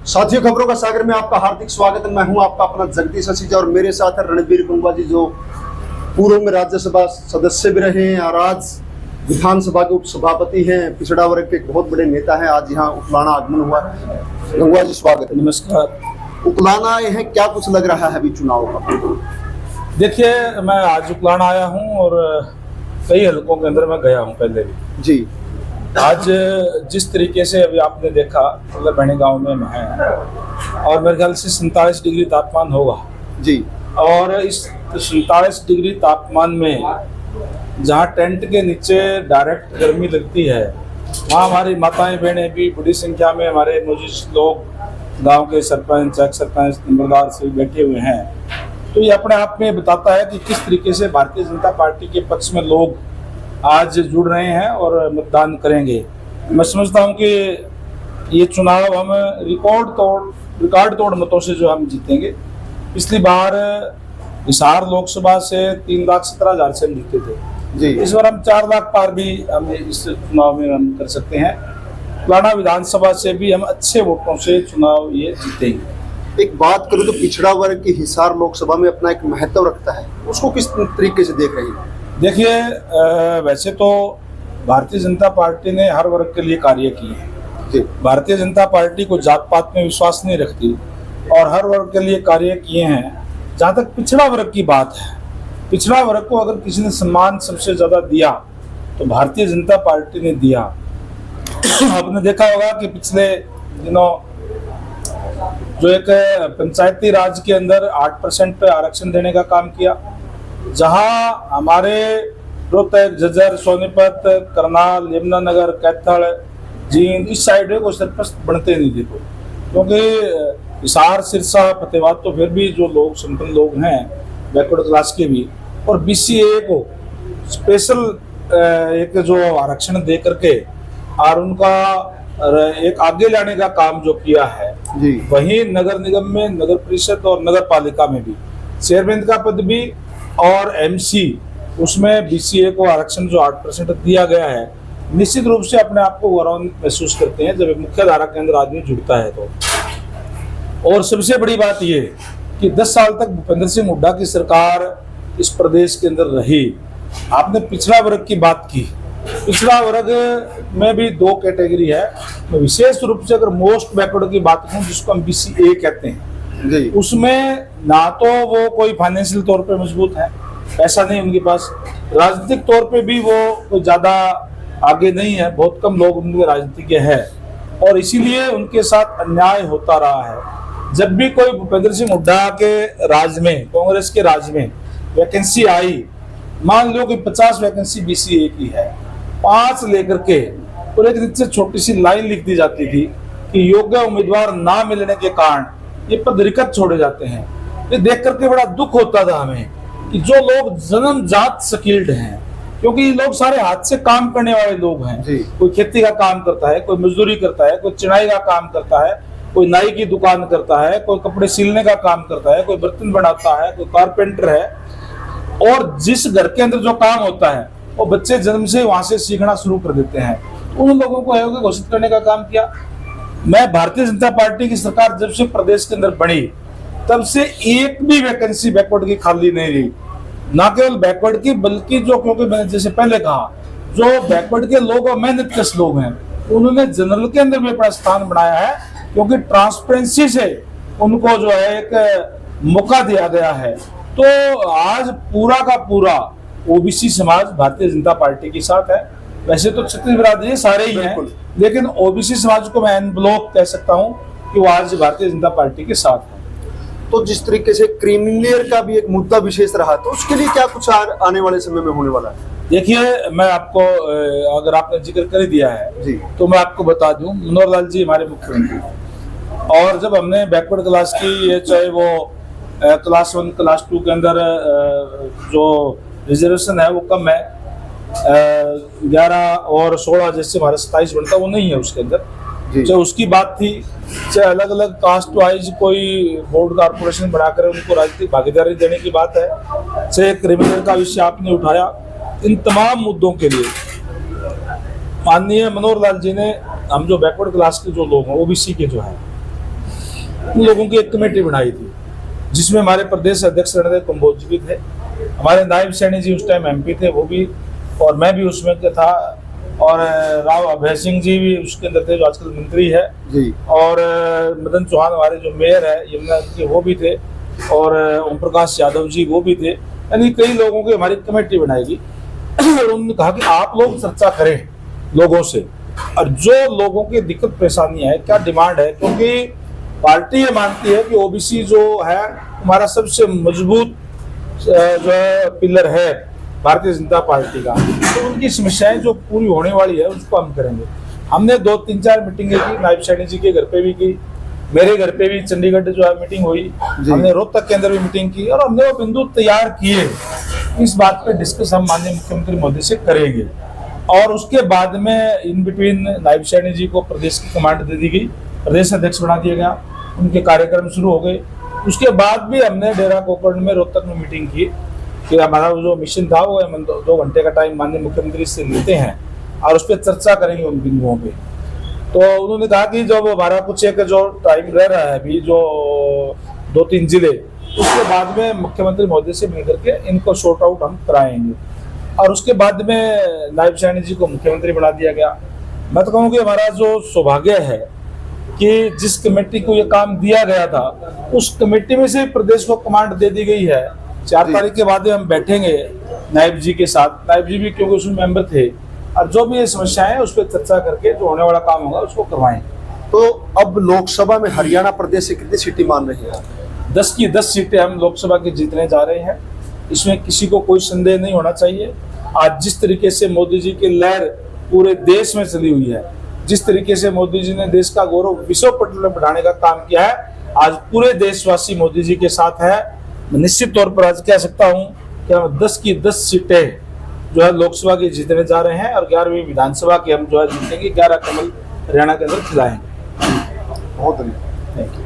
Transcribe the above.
साथियों, खबरों का सागर में आपका हार्दिक स्वागत है। मैं हूं आपका अपना जगदीश असीजा और मेरे साथ है रणबीर गुंगवा जी, जो पूर्व में राज्यसभा सदस्य भी रहे हैं और आज विधानसभा के उपसभापति हैं। पिछड़ा वर्ग के एक बहुत बड़े नेता हैं। आज यहाँ उकलाना आगमन हुआ। गुंगवा जी, स्वागत है। नमस्कार। उकलाना आए हैं, क्या कुछ लग रहा है अभी चुनाव का? देखिए, मैं आज उकलाना आया हूँ और कई हलकों के अंदर मैं गया हूँ पहले भी जी। आज जिस तरीके से अभी आपने देखा, मतलब बहने गांव में मैं है और मेरे ख्याल से 47 डिग्री तापमान होगा जी। और इस 47 डिग्री तापमान में जहाँ टेंट के नीचे डायरेक्ट गर्मी लगती है, वहाँ हमारी माताएं बहनें भी बड़ी संख्या में, हमारे मौजूद लोग, गांव के सरपंच, एक्स सरपंच, नंबरदार से बैठे हुए हैं। तो ये अपने आप में बताता है कि किस तरीके से भारतीय जनता पार्टी के पक्ष में लोग आज जुड़ रहे हैं और मतदान करेंगे। मैं समझता हूं कि ये चुनाव हम रिकॉर्ड तोड़ मतों से जो हम जीतेंगे। पिछली बार हिसार लोकसभा से 3,17,000 से हम जीते थे जी। इस बार हम 4 लाख पार भी हम इस चुनाव में हम कर सकते हैं। उकलाना विधानसभा से भी हम अच्छे वोटों से चुनाव ये जीतेंगे। एक बात करूं तो पिछड़ा वर्ग की हिसार लोकसभा में अपना एक महत्व रखता है, उसको किस तरीके से देख रही है? देखिए, वैसे तो भारतीय जनता पार्टी ने हर वर्ग के लिए कार्य किए हैं। भारतीय जनता पार्टी को जात पात में विश्वास नहीं रखती और हर वर्ग के लिए कार्य किए हैं। जहाँ तक पिछड़ा वर्ग की बात है, पिछड़ा वर्ग को अगर किसी ने सम्मान सबसे ज्यादा दिया तो भारतीय जनता पार्टी ने दिया। आपने देखा होगा कि पिछले दिनों जो एक पंचायती राज के अंदर 8% आरक्षण देने का काम किया, जहां हमारे रोहतक, झज्जर, सोनीपत, करनाल, यमुनानगर, कैथल, जींद इस साइड को सरपंच बनते नहीं थे, क्योंकि हिसार, सिरसा, फतेहाबाद तो फिर भी जो लोग संपन्न लोग हैं बैकवर्ड क्लास के भी, और BCA को स्पेशल एक जो आरक्षण दे करके और उनका एक आगे लाने का काम जो किया है जी। वहीं नगर निगम में, नगर परिषद और नगर पालिका में भी चेयरमैन का पद भी और MC उसमें BCA को आरक्षण जो 8% दिया गया है, निश्चित रूप से अपने आप को गौरवान्वित महसूस करते हैं जब एक मुख्य धारा के अंदर आदमी जुड़ता है तो। और सबसे बड़ी बात ये कि 10 साल तक भूपेंद्र सिंह हुड्डा की सरकार इस प्रदेश के अंदर रही। आपने पिछड़ा वर्ग की बात की, पिछड़ा वर्ग में भी 2 कैटेगरी है। मैं विशेष रूप से अगर मोस्ट बैकवर्ड की बात करूं, जिसको हम BCA कहते हैं जी, उसमें ना तो वो कोई फाइनेंशियल तौर पे मजबूत है, पैसा नहीं उनके पास, राजनीतिक तौर पे भी वो कोई ज्यादा आगे नहीं है, बहुत कम लोग उनके राजनीति के हैं और इसीलिए उनके साथ अन्याय होता रहा है। जब भी कोई भूपेंद्र सिंह हुड्डा के राज में, कांग्रेस के राज में वैकेंसी आई, मान लो कि 50 वैकेंसी BCA की है, 5 लेकर के और एक नीचे छोटी सी लाइन लिख दी जाती थी कि योग्य उम्मीदवार ना मिलने के कारण ये पद रिक्त छोड़े जाते हैं। ये देख करके बड़ा दुख होता था हमें कि जो लोग जन्मजात स्किल्ड हैं, क्योंकि ये लोग सारे हाथ से काम करने वाले लोग हैं, कोई खेती का काम करता है, कोई मजदूरी करता है, कोई चिनाई का काम करता है, कोई नाई की दुकान करता है, कोई कपड़े सिलने का काम करता है, कोई बर्तन बनाता है, कोई कारपेंटर है, और जिस घर के अंदर जो काम होता है वो बच्चे जन्म से वहां से सीखना शुरू कर देते हैं। उन लोगों को अयोग्य घोषित करने का काम किया। मैं भारतीय जनता पार्टी की सरकार जब से प्रदेश के अंदर बनी, तब से एक भी वैकेंसी बैकवर्ड की खाली नहीं रही। ना केवल बैकवर्ड की, बल्कि जो, क्योंकि मैंने जैसे पहले कहा, जो बैकवर्ड के लोग और मेहनत कश लोग हैं, उन्होंने जनरल के अंदर भी अपना स्थान बनाया है, क्योंकि ट्रांसपेरेंसी से उनको जो है एक मौका दिया गया है। तो आज पूरा का पूरा OBC समाज भारतीय जनता पार्टी के साथ है। वैसे तो छत्तीस बिरादरी सारे ही हैं, लेकिन OBC समाज को मैं एन ब्लॉक कह सकता हूं कि वो आज भारतीय जनता पार्टी के साथ है। तो जिस तरीके से क्रीमिलियर का भी एक मुद्दा विशेष रहा, तो उसके लिए क्या कुछ आने वाले समय में होने वाला है? देखिए, मैं आपको, अगर आपने जिक्र कर दिया है जी, तो मैं आपको बता दूं, मनोहर लाल जी हमारे मुख्यमंत्री, और जब हमने बैकवर्ड क्लास की, चाहे वो क्लास 1, क्लास 2 के अंदर जो रिजर्वेशन है वो कम है, 11 और 16 जैसे हमारा 27 बनता, वो नहीं है उसके अंदर, चाहे उसकी बात थी, चाहे अलग अलग कास्ट वाइज कोई बोर्ड कारपोरेशन बनाकर उनको राजनीतिक भागीदारी देने की बात है, चाहे क्रिमिनल का विषय आपने उठाया। इन तमाम मुद्दों के लिए माननीय मनोहर लाल जी ने, हम जो बैकवर्ड क्लास के जो लोग हैं, OBC के जो है, उन लोगों की एक कमेटी बनाई थी, जिसमें हमारे प्रदेश अध्यक्ष रणदेव कंबोज जी भी थे, हमारे नायब सैनी जी उस टाइम MP थे वो भी, और मैं भी उसमें था, और राव अभय सिंह जी भी उसके अंदर थे जो आजकल मंत्री है जी, और मदन चौहान हमारे जो मेयर है यमुना के वो भी थे, और ओम प्रकाश यादव जी वो भी थे। यानी कई लोगों की हमारी कमेटी बनाएगी और उन्होंने कहा कि आप लोग चर्चा करें लोगों से, और जो लोगों की दिक्कत परेशानी है, क्या डिमांड है, क्योंकि पार्टी ये मानती है कि OBC जो है हमारा सबसे मजबूत जो है पिलर है भारतीय जनता पार्टी का, तो उनकी समस्याएं जो पूरी होने वाली है उसको हम करेंगे। हमने 2-3-4 मीटिंगें की, नायब सैनी जी के घर पे भी की, मेरे घर पे भी चंडीगढ़ जो है मीटिंग हुई, हमने रोहतक के अंदर भी मीटिंग की, और हमने वो बिंदु तैयार किए। इस बात पे डिस्कस हम माननीय मुख्यमंत्री मोदी से करेंगे, और उसके बाद में इन बिटवीन नायब सैनी जी को प्रदेश की कमांड दे दी गई, प्रदेश अध्यक्ष बना दिया गया, उनके कार्यक्रम शुरू हो गए। उसके बाद भी हमने डेरा कोकर्ण में रोहतक में मीटिंग की कि हमारा जो मिशन था वो हम 2 घंटे का टाइम माननीय मुख्यमंत्री से लेते हैं और उस पर चर्चा करेंगे उन बिंदुओं पे। तो उन्होंने कहा कि जब हमारा कुछ एक जो टाइम रह रहा है अभी जो 2-3 जिले, उसके बाद में मुख्यमंत्री महोदय से मिलकर के इनको शॉर्ट आउट हम कराएंगे, और उसके बाद में नायब सैनी जी को मुख्यमंत्री बना दिया गया। मैं तो कहूँ कि हमारा जो सौभाग्य है कि जिस कमेटी को ये काम दिया गया था उस कमेटी में से प्रदेश को कमांड दे दी गई है। 4 तारीख के बाद हम बैठेंगे नायब जी के साथ, नायब जी भी क्योंकि उसमें मेंबर थे, और जो भी ये समस्याएं हैं उस पर चर्चा करके जो होने वाला काम होगा उसको करवाएंगे। तो अब लोकसभा में हरियाणा प्रदेश से कितनी सीटें मान रहे हैं? 10 की 10 सीटें हम लोकसभा की जीतने जा रहे हैं, इसमें किसी को कोई संदेह नहीं होना चाहिए। आज जिस तरीके से मोदी जी की लहर पूरे देश में चली हुई है, जिस तरीके से मोदी जी ने देश का गौरव विश्व पटल में बढ़ाने का काम किया है, आज पूरे देशवासी मोदी जी के साथ है। मैं निश्चित तौर पर आज कह सकता हूं कि हम 10 की 10 सीटें जो है लोकसभा की जीतने जा रहे हैं, और 11वीं विधानसभा की हम जो है जीतेंगे, 11 कमल हरियाणा के अंदर खिलाएंगे। बहुत धन्यवाद। Thank you.